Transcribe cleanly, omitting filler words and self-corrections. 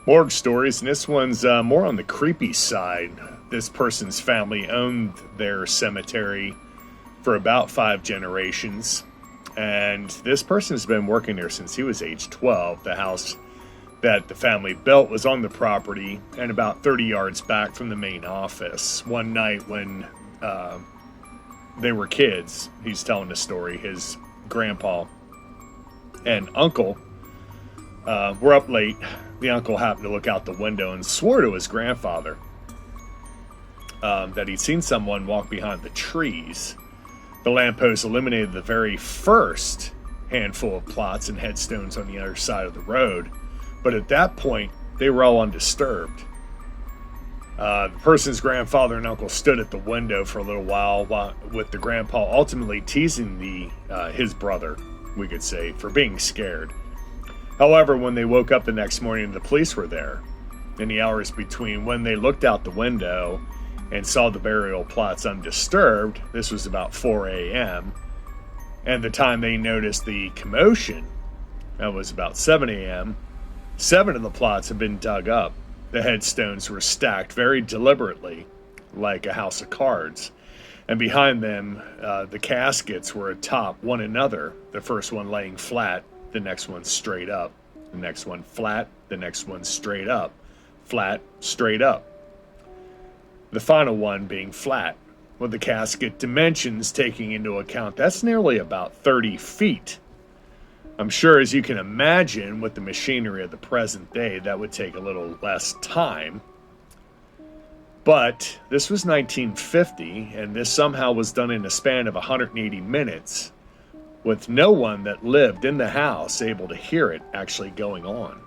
Morgue stories, and this one's more on the creepy side. This person's family owned their cemetery for about 5 generations, and this person's been working there since he was age 12. The house that the family built was on the property and about 30 yards back from the main office. One night when they were kids, he's telling the story, his grandpa and uncle were up late. The uncle happened to look out the window and swore to his grandfather that he'd seen someone walk behind the trees. The lamppost illuminated the very first handful of plots and headstones on the other side of the road, but at that point, they were all undisturbed. The person's grandfather and uncle stood at the window for a little while with the grandpa ultimately teasing his brother, we could say, for being scared. However, when they woke up the next morning, the police were there. In the hours between when they looked out the window and saw the burial plots undisturbed, this was about 4 a.m., and the time they noticed the commotion, that was about 7 a.m., 7 of the plots had been dug up. The headstones were stacked very deliberately, like a house of cards, and behind them, the caskets were atop one another, the first one laying flat, the next one straight up, the next one flat, the next one straight up, flat, straight up. The final one being flat, with the casket dimensions taking into account, that's nearly about 30 feet. I'm sure, as you can imagine, with the machinery of the present day, that would take a little less time. But this was 1950, and this somehow was done in a span of 180 minutes, with no one that lived in the house able to hear it actually going on.